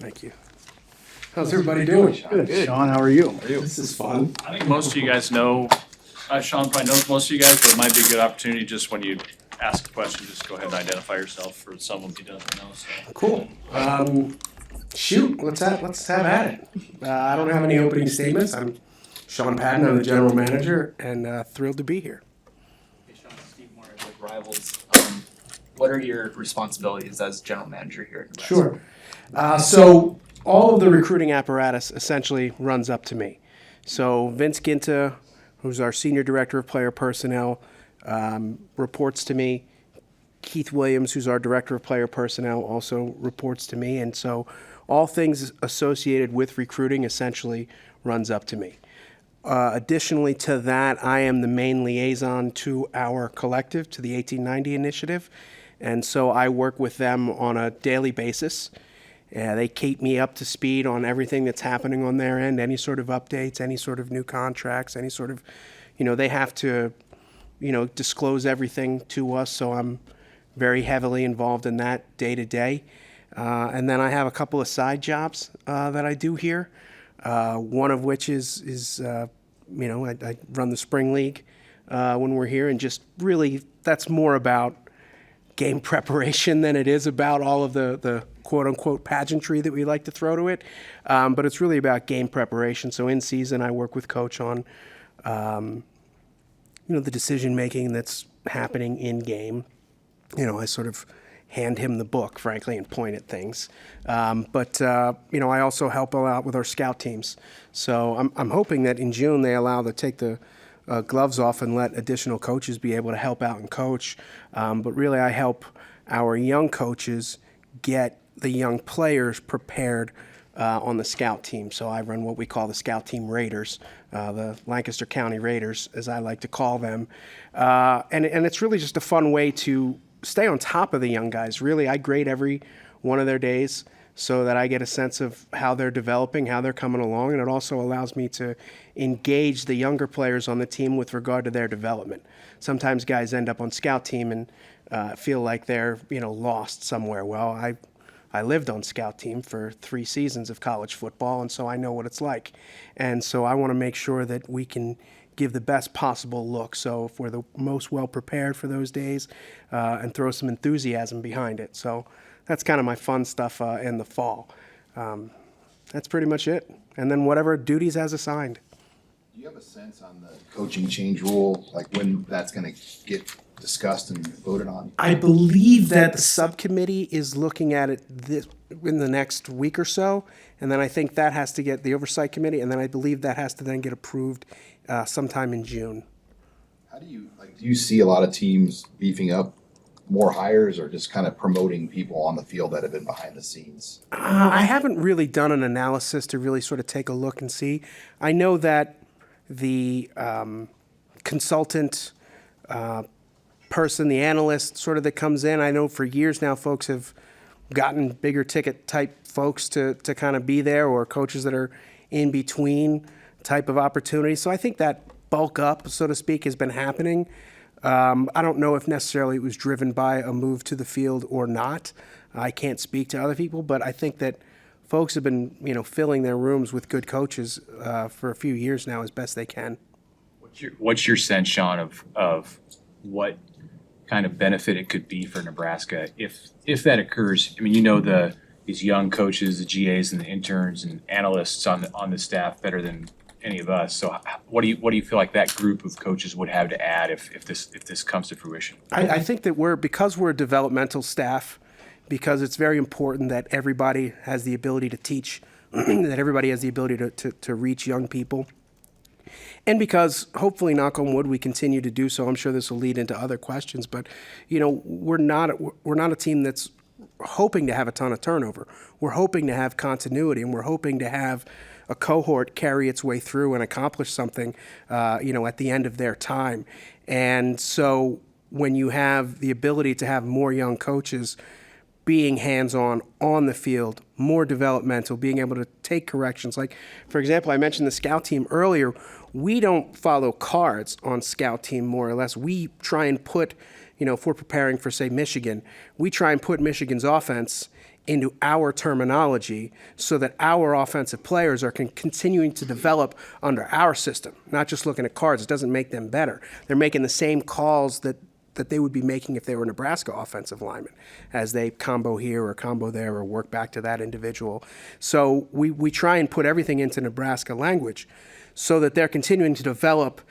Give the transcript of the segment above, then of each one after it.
Thank you. How's everybody doing? Good. Sean, how are you? This is fun. I think most of you guys know, Sean probably knows most of you guys, but it might be a good opportunity just when you ask a question, just go ahead and identify yourself for someone who doesn't know. So. Cool. Shoot, let's have at it. I don't have any opening statements. I'm Sean Padden. I'm the general manager, and thrilled to be here. Hey Sean, Steve Moore with Rivals. What are your responsibilities as general manager here at Nebraska? Sure. So all of the recruiting apparatus essentially runs up to me. So Vince Ginta, who's our senior director of player personnel, reports to me. Keith Williams, who's our director of player personnel, also reports to me. And so all things associated with recruiting essentially runs up to me. Additionally to that, I am the main liaison to our collective, to the 1890 initiative. And so I work with them on a daily basis. They keep me up to speed on everything that's happening on their end, any sort of updates, any sort of new contracts, any sort of, they have to, disclose everything to us. So I'm very heavily involved in that day to day. And then I have a couple of side jobs that I do here. One of which is I run the spring league when we're here, and just really that's more about game preparation than it is about all of the quote-unquote pageantry that we like to throw to it. But it's really about game preparation. So in season, I work with Coach on, the decision-making that's happening in game. I sort of hand him the book, frankly, and point at things. But I also help a lot with our scout teams. So I'm hoping that in June they allow to take the gloves off and let additional coaches be able to help out and coach. But really, I help our young coaches get the young players prepared on the scout team. So I run what we call the scout team Raiders, the Lancaster County Raiders, as I like to call them. And it's really just a fun way to stay on top of the young guys. Really, I grade every one of their days so that I get a sense of how they're developing, how they're coming along, and it also allows me to engage the younger players on the team with regard to their development. Sometimes guys end up on scout team and feel like they're lost somewhere. Well, I lived on scout team for 3 seasons of college football, and so I know what it's like. And so I want to make sure that we can give the best possible look. So if we're the most well prepared for those days, and throw some enthusiasm behind it. So that's kind of my fun stuff in the fall. That's pretty much it. And then whatever duties as assigned. Do you have a sense on the coaching change rule, like when that's going to get discussed and voted on? I believe that the subcommittee is looking at it in the next week or so, and then I think that has to get the oversight committee, and then I believe that has to then get approved sometime in June. How do you see a lot of teams beefing up more hires or just kind of promoting people on the field that have been behind the scenes? I haven't really done an analysis to really sort of take a look and see. I know that the consultant person, the analyst sort of that comes in, I know for years now folks have gotten bigger ticket type folks to kind of be there, or coaches that are in between type of opportunities. So I think that bulk up, so to speak, has been happening. I don't know if necessarily it was driven by a move to the field or not. I can't speak to other people, but I think that folks have been, filling their rooms with good coaches for a few years now as best they can. What's your sense, Sean, of what kind of benefit it could be for Nebraska if that occurs? I mean, these young coaches, the GAs and the interns and analysts on the staff better than any of us. So what do you feel like that group of coaches would have to add if this comes to fruition? I think that because we're a developmental staff, because it's very important that everybody has the ability to teach, that everybody has the ability to reach young people. And because hopefully, knock on wood, we continue to do so. I'm sure this will lead into other questions, but we're not a team that's hoping to have a ton of turnover. We're hoping to have continuity, and we're hoping to have a cohort carry its way through and accomplish something, at the end of their time. And so when you have the ability to have more young coaches being hands-on on the field, more developmental, being able to take corrections. Like, for example, I mentioned the scout team earlier. We don't follow cards on scout team, more or less. We try and put, if we're preparing for, say, Michigan, we try and put Michigan's offense into our terminology so that our offensive players are continuing to develop under our system, not just looking at cards. It doesn't make them better. They're making the same calls that they would be making if they were Nebraska offensive linemen as they combo here or combo there or work back to that individual. So we try and put everything into Nebraska language so that they're continuing to develop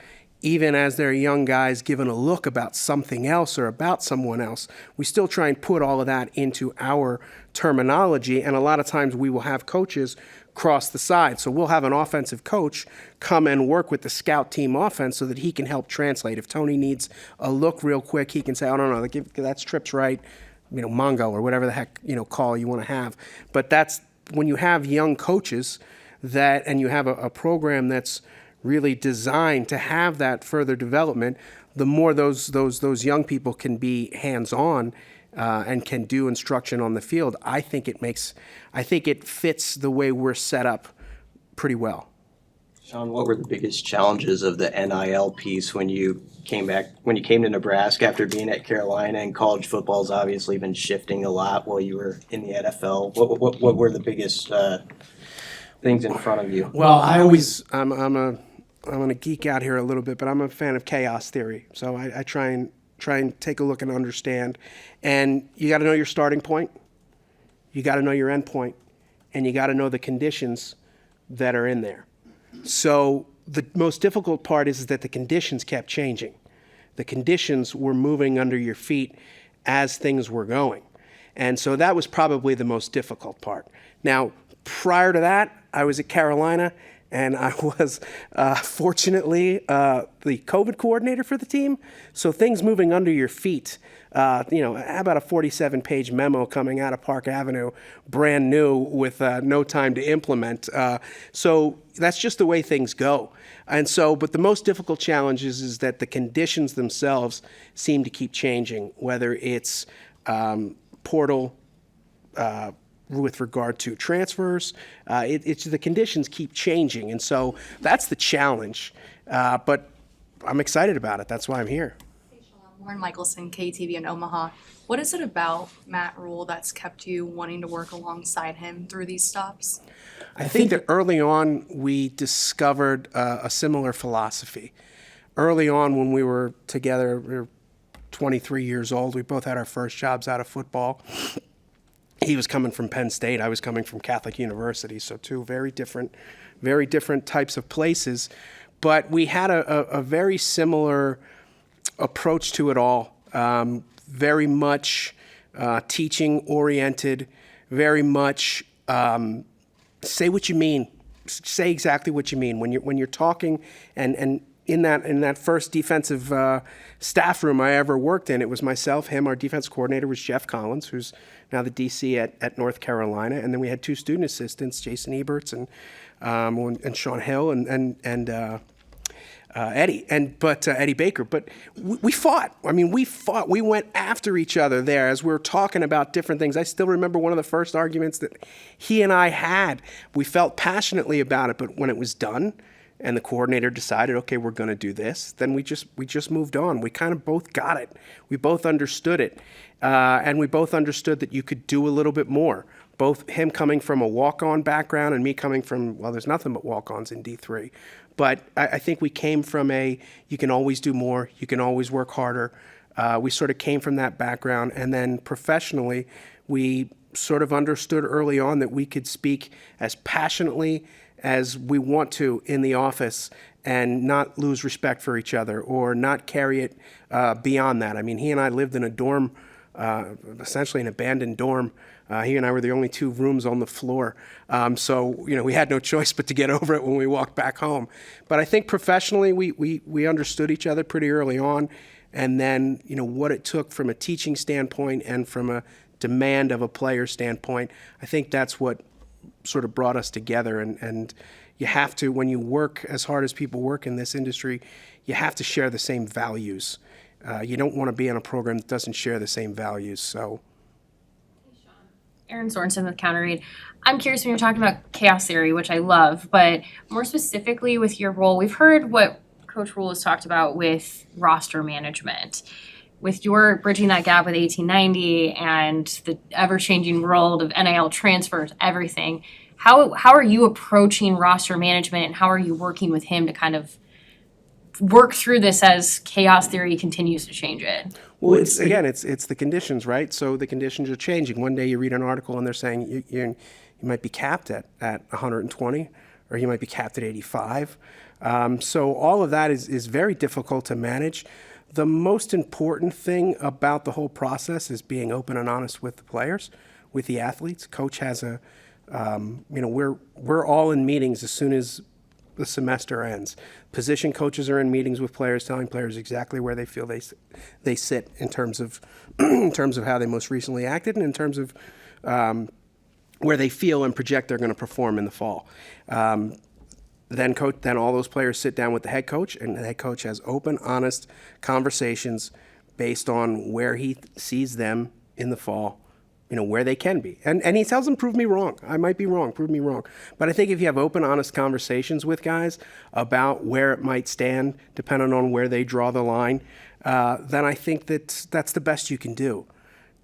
even as they're young guys given a look about something else or about someone else. We still try and put all of that into our terminology, and a lot of times we will have coaches cross the side. So we'll have an offensive coach come and work with the scout team offense so that he can help translate. If Tony needs a look real quick, he can say, oh, no, that's trips right, Mongo or whatever the heck, call you want to have. But that's when you have young coaches and you have a program that's really designed to have that further development, the more those young people can be hands-on and can do instruction on the field. I think it fits the way we're set up pretty well. Sean, what were the biggest challenges of the NIL piece when you came to Nebraska after being at Carolina? And college football's obviously been shifting a lot while you were in the NFL. What were the biggest things in front of you? Well, I'm going to geek out here a little bit, but I'm a fan of chaos theory. So I try and take a look and understand. And you got to know your starting point, you got to know your end point, and you got to know the conditions that are in there. So the most difficult part is that the conditions kept changing. The conditions were moving under your feet as things were going. And so that was probably the most difficult part. Now, prior to that, I was at Carolina, and I was, fortunately, the COVID coordinator for the team. So things moving under your feet, how about a 47-page memo coming out of Park Avenue, brand new with no time to implement. So that's just the way things go. And so, but the most difficult challenge is that the conditions themselves seem to keep changing, whether it's portal, with regard to transfers, it's the conditions keep changing, and so that's the challenge. But I'm excited about it. That's why I'm here. Hey, Sean. Lauren Michelson, KTV in Omaha. What is it about Matt Rhule that's kept you wanting to work alongside him through these stops? I think that early on we discovered a similar philosophy. Early on when we were together, we were 23 years old. We both had our first jobs out of football. He was coming from Penn State. I was coming from Catholic University. So two very different types of places. But we had a very similar approach to it all. Very much teaching oriented, very much say what you mean. Say exactly what you mean. When you're talking and in that first defensive staff room I ever worked in, it was myself, him, our defense coordinator was Jeff Collins, who's now the DC at North Carolina, and then we had two student assistants, Jason Eberts and Sean Hill and Eddie Baker. But we fought. I mean, we fought. We went after each other there as we were talking about different things. I still remember one of the first arguments that he and I had. We felt passionately about it, but when it was done, and the coordinator decided, okay, we're going to do this, then we just moved on. We kind of both got it. We both understood it. And we both understood that you could do a little bit more. Both him coming from a walk-on background and me coming from, well, there's nothing but walk-ons in D3. But I think we came from you can always do more, you can always work harder. We sort of came from that background. And then professionally, we sort of understood early on that we could speak as passionately as we want to in the office and not lose respect for each other or not carry it beyond that. I mean, he and I lived in a dorm, essentially an abandoned dorm. He and I were the only two rooms on the floor. So, we had no choice but to get over it when we walked back home. But I think professionally, we understood each other pretty early on. And then, what it took from a teaching standpoint and from a demand of a player standpoint, I think that's what sort of brought us together. And you have to, when you work as hard as people work in this industry, you have to share the same values. You don't want to be in a program that doesn't share the same values. So, Aaron Sorensen with Counter Read. I'm curious when you're talking about chaos theory, which I love, but more specifically with your role, we've heard what Coach Rhule has talked about with roster management. with your bridging that gap with 1890 and the ever-changing world of NIL transfers, everything, how are you approaching roster management, and how are you working with him to kind of work through this as chaos theory continues to change it? Well, it's the conditions, right? So the conditions are changing. One day you read an article and they're saying you might be capped at 120, or you might be capped at 85. So all of that is very difficult to manage. The most important thing about the whole process is being open and honest with the players, with the athletes. Coach has we're all in meetings as soon as the semester ends. Position coaches are in meetings with players, telling players exactly where they feel they sit in terms of how they most recently acted, and in terms of where they feel and project they're going to perform in the fall. Then all those players sit down with the head coach, and the head coach has open, honest conversations based on where he sees them in the fall, where they can be. And he tells them, prove me wrong. I might be wrong, prove me wrong. But I think if you have open, honest conversations with guys about where it might stand, depending on where they draw the line, then I think that's the best you can do.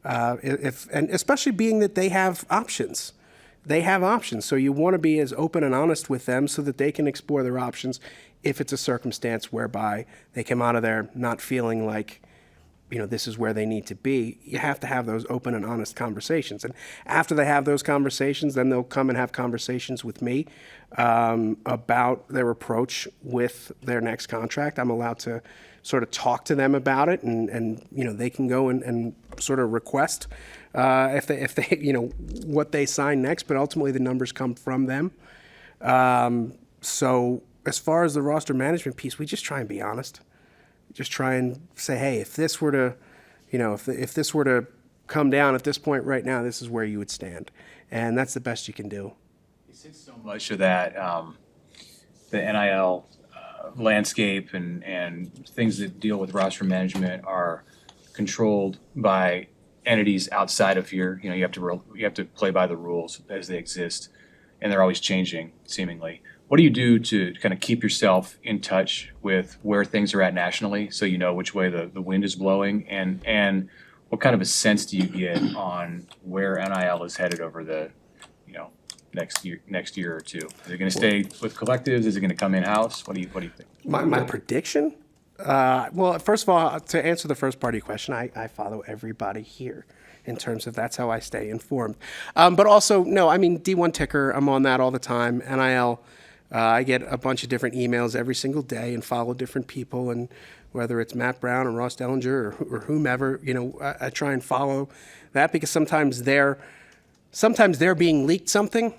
And especially being that they have options. They have options, so you want to be as open and honest with them so that they can explore their options if it's a circumstance whereby they come out of there not feeling like, this is where they need to be. You have to have those open and honest conversations. And after they have those conversations, then they'll come and have conversations with me about their approach with their next contract. I'm allowed to sort of talk to them about it, and they can go and sort of request if they what they sign next, but ultimately the numbers come from them. So as far as the roster management piece, we just try and be honest. Just try and say, hey, if this were to, if this were to come down at this point right now, this is where you would stand, and that's the best you can do. Since so much of that, the NIL landscape and things that deal with roster management are controlled by entities outside of here. You have to play by the rules as they exist, and they're always changing, seemingly. What do you do to kind of keep yourself in touch with where things are at nationally, so you know which way the wind is blowing, and what kind of a sense do you get on where NIL is headed over the next year or two? Is it going to stay with collectives? Is it going to come in-house? What do you think? My prediction? Well, first of all, to answer the first part of your question, I follow everybody here in terms of that's how I stay informed. But also, no, I mean, D1 Ticker, I'm on that all the time. NIL, I get a bunch of different emails every single day and follow different people, and whether it's Matt Brown or Ross Dellinger or whomever, I try and follow that, because sometimes they're being leaked something,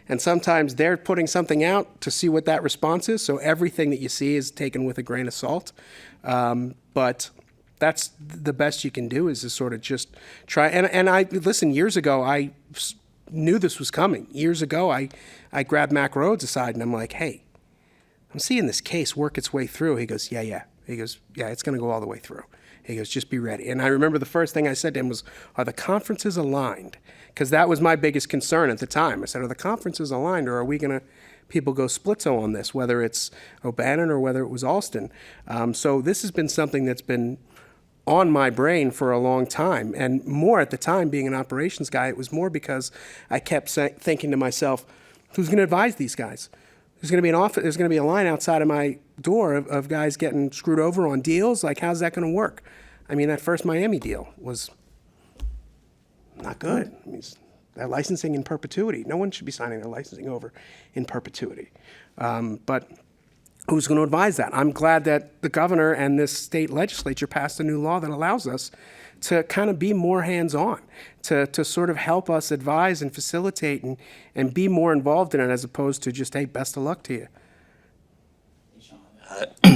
and sometimes they're putting something out to see what that response is. So everything that you see is taken with a grain of salt. But that's the best you can do, is to sort of just try. And I listen, years ago, I knew this was coming. Years ago, I grabbed Mac Rhodes aside and I'm like, hey, I'm seeing this case work its way through. He goes, yeah. He goes, yeah, it's going to go all the way through. He goes, just be ready. And I remember the first thing I said to him was, are the conferences aligned? Because that was my biggest concern at the time. I said, are the conferences aligned, or are we going to people go splitzo on this, whether it's O'Bannon or whether it was Alston? So this has been something that's been on my brain for a long time. And more at the time, being an operations guy, it was more because I kept thinking to myself, who's going to advise these guys? There's going to be a line outside of my door of guys getting screwed over on deals. Like, how's that going to work? I mean, that first Miami deal was not good. I mean, that licensing in perpetuity. No one should be signing their licensing over in perpetuity. But who's going to advise that? I'm glad that the governor and this state legislature passed a new law that allows us to kind of be more hands-on, to sort of help us advise and facilitate and be more involved in it, as opposed to just, hey, best of luck to you.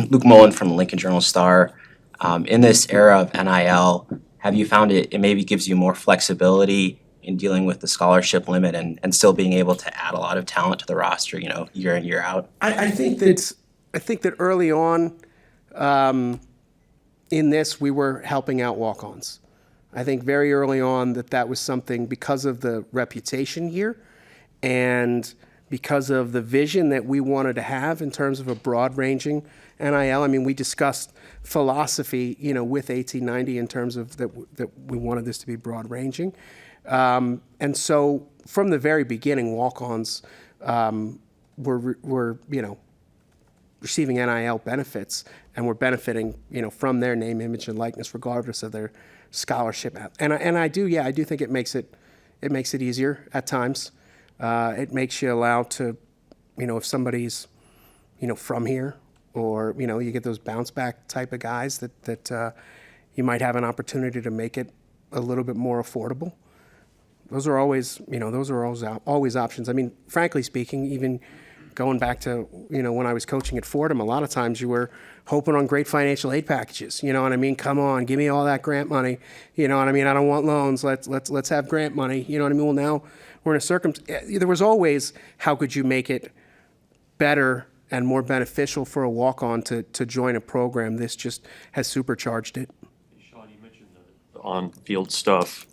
Luke Mullen from the Lincoln Journal-Star. In this era of NIL, have you found it maybe gives you more flexibility in dealing with the scholarship limit and still being able to add a lot of talent to the roster, year in, year out? I think that early on in this, we were helping out walk-ons. I think very early on that was something, because of the reputation here and because of the vision that we wanted to have in terms of a broad-ranging NIL. I mean, we discussed philosophy, with 1890 in terms of that we wanted this to be broad-ranging. And so from the very beginning, walk-ons were receiving NIL benefits, and were benefiting, from their name, image, and likeness, regardless of their scholarship. And I do think it makes it easier at times. It makes you allow to, if somebody's, from here, or, you get those bounce back type of guys that you might have an opportunity to make it a little bit more affordable. Those are always options. I mean, frankly speaking, even going back to, when I was coaching at Fordham, a lot of times you were hoping on great financial aid packages. You know what I mean? Come on, give me all that grant money. You know what I mean? I don't want loans. Let's have grant money. You know what I mean? Well, now we're in a there was always, how could you make it better and more beneficial for a walk-on to join a program? This just has supercharged it. Sean, you mentioned the on-field stuff,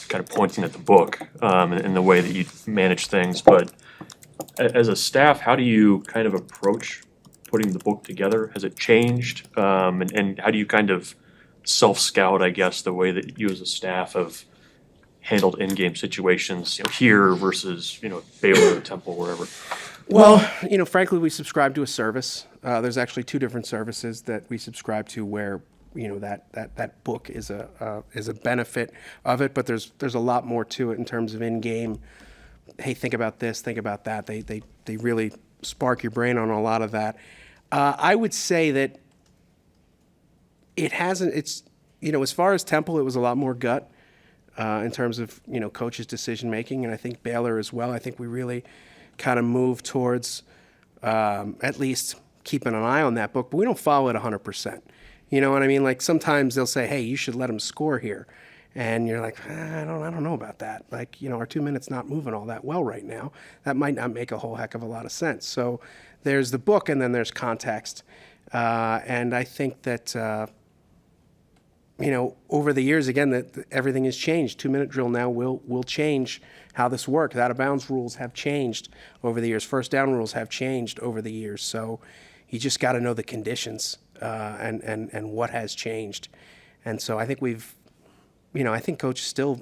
kind of pointing at the book and the way that you manage things, but as a staff, how do you kind of approach putting the book together? Has it changed? And how do you kind of self-scout, I guess, the way that you as a staff have handled in-game situations, here versus, Baylor, Temple, wherever? Well, frankly, we subscribe to a service. There's actually two different services that we subscribe to where, that book is a benefit of it, but there's a lot more to it in terms of in-game. Hey, think about this, think about that. They really spark your brain on a lot of that. I would say that it's, as far as Temple, it was a lot more gut in terms of, coaches' decision-making, and I think Baylor as well. I think we really kind of moved towards at least keeping an eye on that book, but we don't follow it 100%. You know what I mean? Like sometimes they'll say, hey, you should let him score here. And you're like, I don't know about that. Like, our 2 minutes not moving all that well right now. That might not make a whole heck of a lot of sense. So there's the book, and then there's context. And I think that, over the years, again, that everything has changed. 2-minute drill now will change how this works. Out of bounds rules have changed over the years. First down rules have changed over the years. So you just got to know the conditions and what has changed. And so I think I think Coach still,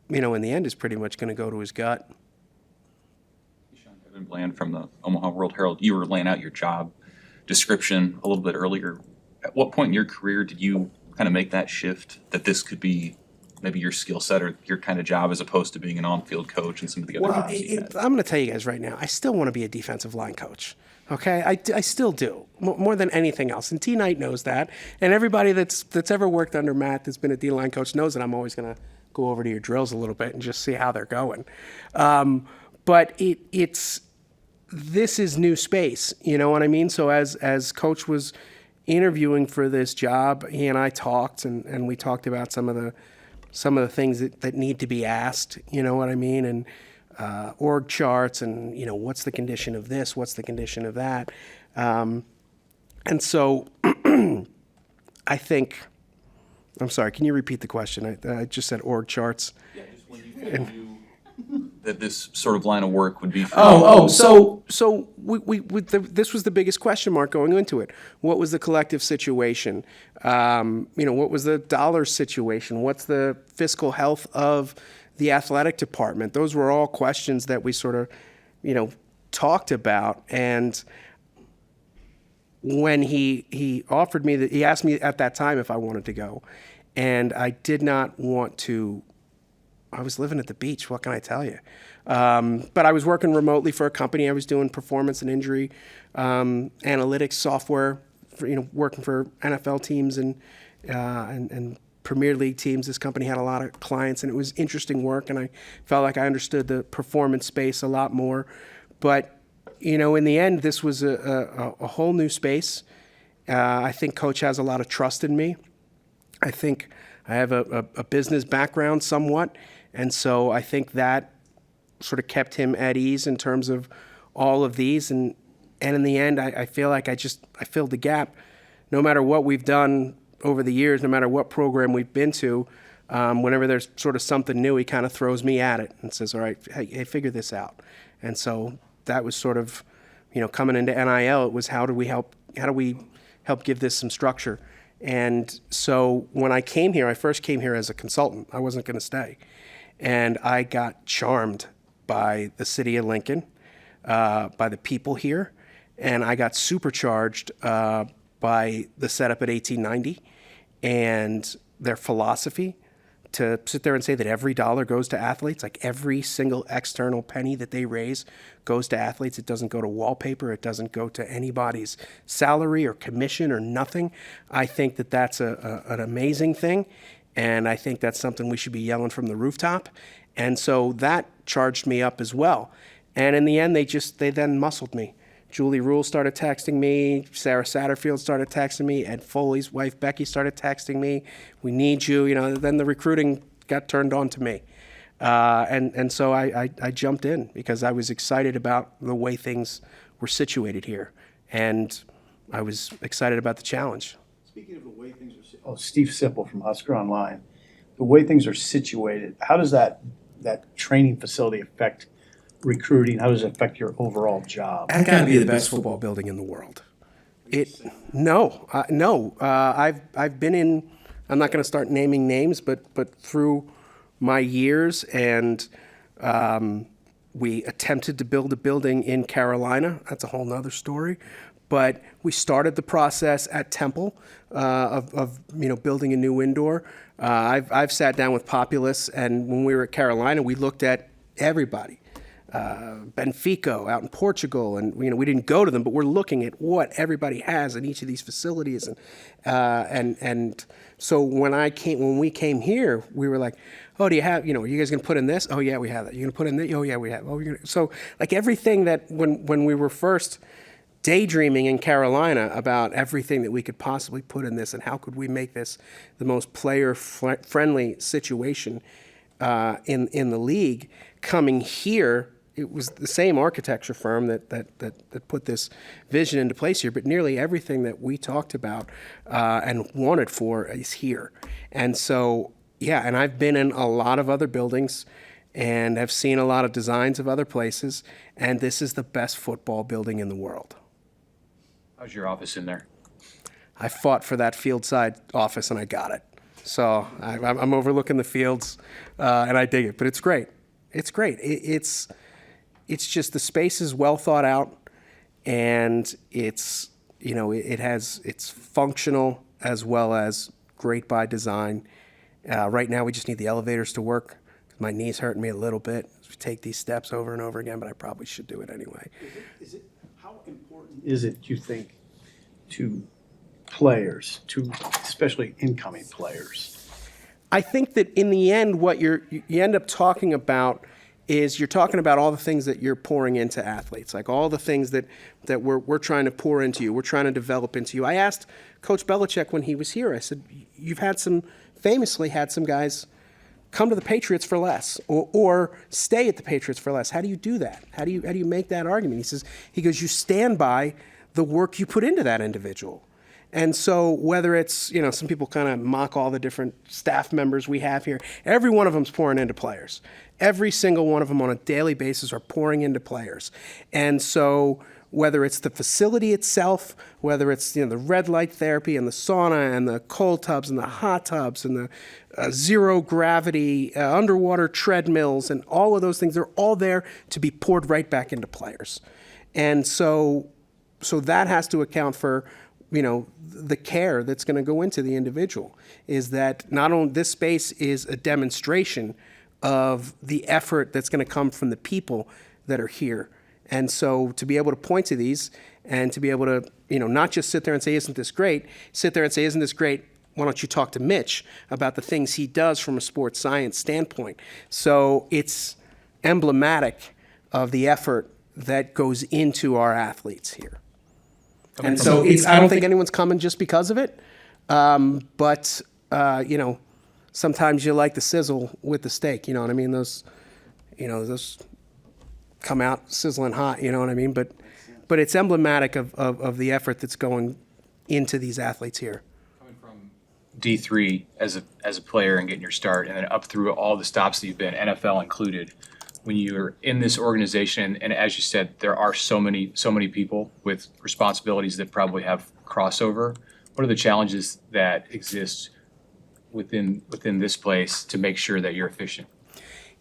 in the end is pretty much going to go to his gut. Sean Padden Bland from the Omaha World-Herald. You were laying out your job description a little bit earlier. At what point in your career did you kind of make that shift that this could be maybe your skill set or your kind of job as opposed to being an on-field coach and some of the other jobs you had? I'm going to tell you guys right now, I still want to be a defensive line coach. Okay, I still do, more than anything else. And T. Knight knows that. And everybody that's ever worked under Matt that's been a D-line coach knows that I'm always going to go over to your drills a little bit and just see how they're going. But this is new space, you know what I mean? So as Coach was interviewing for this job, he and I talked, and we talked about some of the things that need to be asked, you know what I mean? And org charts and, what's the condition of this, what's the condition of that. And so I think, I'm sorry, can you repeat the question? I just said org charts. Yeah, just when you kind of knew that this sort of line of work would be for you. So this was the biggest question mark going into it. What was the collective situation? What was the dollar situation? What's the fiscal health of the athletic department? Those were all questions that we sort of, talked about. And when he offered me he asked me at that time if I wanted to go, and I did not want to. I was living at the beach. What can I tell you? But I was working remotely for a company. I was doing performance and injury analytics software, working for NFL teams and Premier League teams. This company had a lot of clients, and it was interesting work, and I felt like I understood the performance space a lot more. But, in the end, this was a whole new space. I think Coach has a lot of trust in me. I think I have a business background somewhat, and so I think that sort of kept him at ease in terms of all of these. And in the end, I feel like I filled the gap. No matter what we've done over the years, no matter what program we've been to, whenever there's sort of something new, he kind of throws me at it and says, all right, hey, figure this out. And so that was sort of, coming into NIL, it was how do we help give this some structure? And so when I came here, I first came here as a consultant. I wasn't going to stay. And I got charmed by the city of Lincoln, by the people here, and I got supercharged by the setup at 1890 and their philosophy to sit there and say that every dollar goes to athletes, like every single external penny that they raise goes to athletes. It doesn't go to wallpaper. It doesn't go to anybody's salary or commission or nothing. I think that that's an amazing thing, and I think that's something we should be yelling from the rooftop. And so that charged me up as well. And in the end, they then muscled me. Julie Rhule started texting me. Sarah Satterfield started texting me. Ed Foley's wife, Becky, started texting me. We need you. Then the recruiting got turned on to me. And so I jumped in because I was excited about the way things were situated here. And I was excited about the challenge. Speaking of the way things are, Steve Sipple from Husker Online, the way things are situated, how does that training facility affect recruiting? How does it affect your overall job? That got to be the best football building in the world. No. I've been in. I'm not going to start naming names, but through my years, and we attempted to build a building in Carolina. That's a whole nother story. But we started the process at Temple of building a new indoor. I've sat down with Populous, and when we were at Carolina, we looked at everybody. Benfica out in Portugal, and we didn't go to them, but we're looking at what everybody has in each of these facilities, and so when we came here, we were like, oh, do you have, are you guys going to put in this? Oh yeah, we have that. You're going to put in this? Oh yeah, we have. Oh, so like everything that when we were first daydreaming in Carolina about everything that we could possibly put in this and how could we make this the most player-friendly situation in the league, coming here, it was the same architecture firm that put this vision into place here, but nearly everything that we talked about and wanted for is here. And so, yeah, and I've been in a lot of other buildings and have seen a lot of designs of other places, and this is the best football building in the world. How's your office in there? I fought for that field side office and I got it. So I'm overlooking the fields and I dig it, but it's great. It's great. It's just the space is well thought out, and it's it's functional as well as great by design. Right now we just need the elevators to work. My knee's hurting me a little bit. Take these steps over and over again, but I probably should do it anyway. How important is it, you think, to players, to especially incoming players? I think that in the end, what you end up talking about is you're talking about all the things that you're pouring into athletes, like all the things that we're trying to pour into you, we're trying to develop into you. I asked Coach Belichick when he was here, I said, you've famously had some guys come to the Patriots for less or stay at the Patriots for less. How do you do that? How do you make that argument? He goes, you stand by the work you put into that individual. And so whether it's, some people kind of mock all the different staff members we have here, every one of them's pouring into players. Every single one of them on a daily basis are pouring into players. And so whether it's the facility itself, whether it's the red light therapy and the sauna and the cold tubs and the hot tubs and the zero gravity underwater treadmills and all of those things, they're all there to be poured right back into players. And so that has to account for the care that's going to go into the individual, is that not only this space is a demonstration of the effort that's going to come from the people that are here. And so to be able to point to these and to be able to, not just sit there and say, isn't this great? Sit there and say, isn't this great? Why don't you talk to Mitch about the things he does from a sports science standpoint? So it's emblematic of the effort that goes into our athletes here. And so I don't think anyone's coming just because of it. But sometimes you like the sizzle with the steak, you know what I mean? Those come out sizzling hot, you know what I mean? But it's emblematic of the effort that's going into these athletes here. Coming from D3 as a player and getting your start, and then up through all the stops that you've been, NFL included, when you're in this organization, and as you said, there are so many people with responsibilities that probably have crossover. What are the challenges that exist within this place to make sure that you're efficient?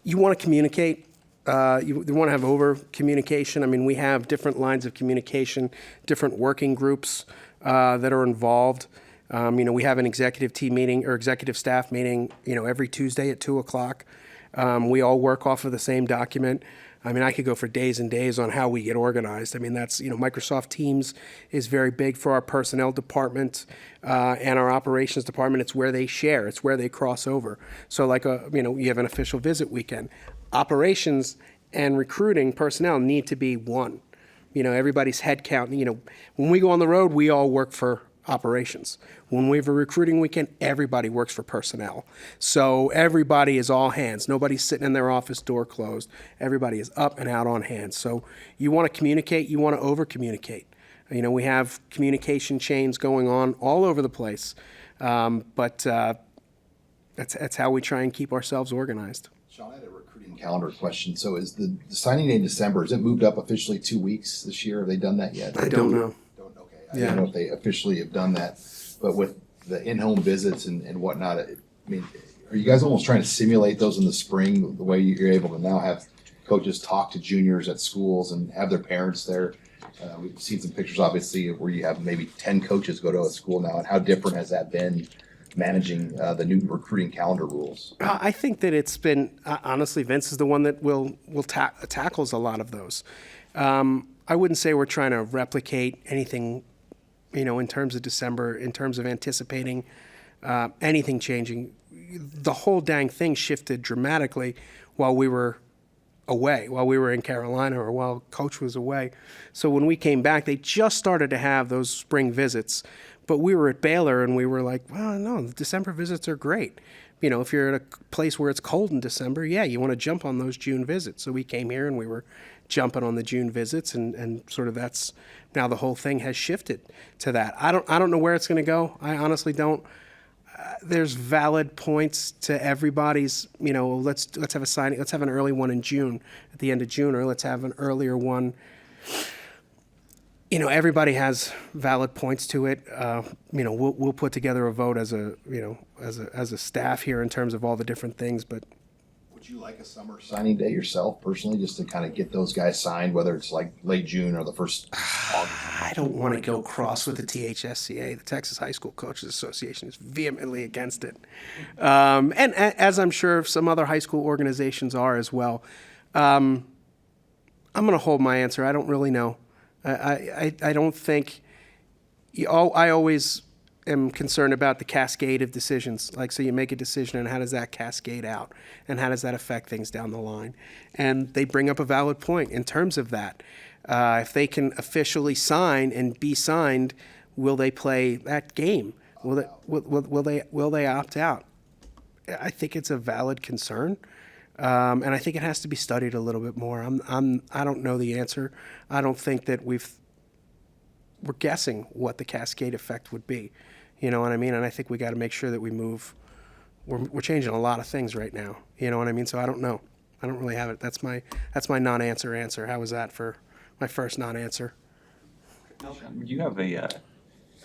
You want to communicate. You want to have over communication. I mean, we have different lines of communication, different working groups that are involved. We have an executive team meeting or executive staff meeting, every Tuesday at 2:00. We all work off of the same document. I mean, I could go for days and days on how we get organized. I mean, that's, Microsoft Teams is very big for our personnel department and our operations department. It's where they share. It's where they cross over. So like, you have an official visit weekend. Operations and recruiting personnel need to be one. Everybody's head count. When we go on the road, we all work for operations. When we have a recruiting weekend, everybody works for personnel. So everybody is all hands. Nobody's sitting in their office door closed. Everybody is up and out on hands. So you want to communicate, you want to over communicate. We have communication chains going on all over the place. But that's how we try and keep ourselves organized. Sean, I had a recruiting calendar question. So is the signing day in December, is it moved up officially 2 weeks this year? Have they done that yet? I don't know. Okay. I don't know if they officially have done that, but with the in-home visits and whatnot, I mean, are you guys almost trying to simulate those in the spring, the way you're able to now have coaches talk to juniors at schools and have their parents there? We've seen some pictures, obviously, where you have maybe 10 coaches go to a school now, and how different has that been managing the new recruiting calendar rules? I think that it's been, honestly, Vince is the one that tackles a lot of those. I wouldn't say we're trying to replicate anything, in terms of December, in terms of anticipating anything changing. The whole dang thing shifted dramatically while we were away, while we were in Carolina or while Coach was away. So when we came back, they just started to have those spring visits. But we were at Baylor and we were like, well, no, the December visits are great. If you're at a place where it's cold in December, yeah, you want to jump on those June visits. So we came here and we were jumping on the June visits, and sort of that's now the whole thing has shifted to that. I don't know where it's going to go. I honestly don't. There's valid points to everybody's. Let's have a signing. Let's have an early one in June, at the end of June, or let's have an earlier one. Everybody has valid points to it. We'll put together a vote as a staff here in terms of all the different things. But would you like a summer signing day yourself personally, just to kind of get those guys signed, whether it's like late June or the first August? I don't want to go cross with the THSCA. The Texas High School Coaches Association is vehemently against it, and as I'm sure some other high school organizations are as well. I'm going to hold my answer. I don't really know. I don't think. I always am concerned about the cascade of decisions. So you make a decision, and how does that cascade out, and how does that affect things down the line? And they bring up a valid point in terms of that. If they can officially sign and be signed, will they play that game? Will they opt out? I think it's a valid concern. And I think it has to be studied a little bit more. I don't know the answer. I don't think that we're guessing what the cascade effect would be. You know what I mean? And I think we got to make sure that we move. We're changing a lot of things right now. You know what I mean? So I don't know. I don't really have it. That's my non-answer answer. How was that for my first non-answer? You have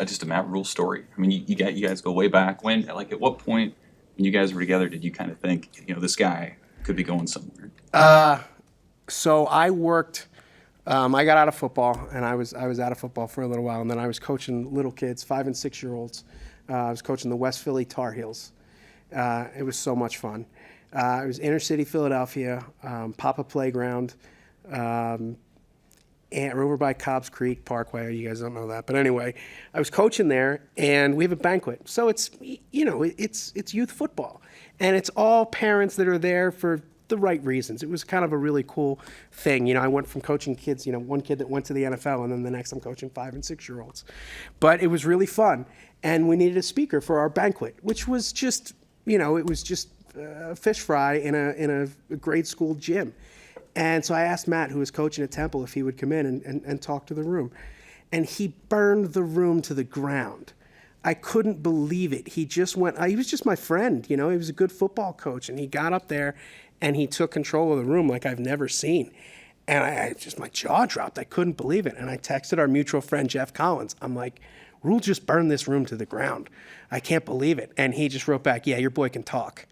just a Matt Rhule story. I mean, you guys go way back. At what point when you guys were together did you kind of think, this guy could be going somewhere? So I worked. I got out of football, and I was out of football for a little while, and then I was coaching little kids, 5 and 6 year olds. I was coaching the West Philly Tar Heels. It was so much fun. It was inner city Philadelphia, Papa Playground, and over by Cobbs Creek Parkway. You guys don't know that, but anyway, I was coaching there, and we have a banquet. So it's it's youth football, and it's all parents that are there for the right reasons. It was kind of a really cool thing. I went from coaching kids, one kid that went to the NFL, and then the next I'm coaching 5 and 6 year olds. But it was really fun, and we needed a speaker for our banquet, which was just, it was just a fish fry in a grade school gym. And so I asked Matt, who was coaching at Temple, if he would come in and talk to the room. And he burned the room to the ground. I couldn't believe it. He just went, he was just my friend, he was a good football coach. And he got up there and he took control of the room like I've never seen. And I just, my jaw dropped. I couldn't believe it. And I texted our mutual friend, Jeff Collins. I'm like, Rhule just burned this room to the ground. I can't believe it. And he just wrote back, yeah, your boy can talk.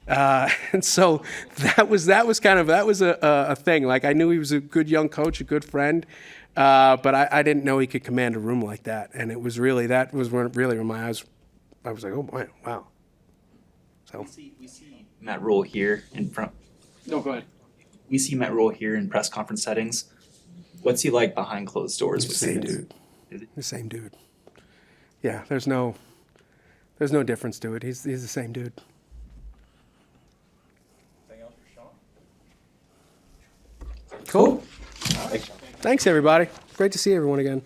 And so that was a thing. Like, I knew he was a good young coach, a good friend, but I didn't know he could command a room like that. And it was really, that was when my eyes, I was like, oh boy, wow. So We see Matt Rhule here in front. no, go ahead. We see Matt Rhule here in press conference settings. What's he like behind closed doors? He's the same students? dude. Is it? The same dude. Yeah, there's no difference to it. He's the same dude. Anything else for Sean? Cool. Thanks, everybody. Great to see everyone again.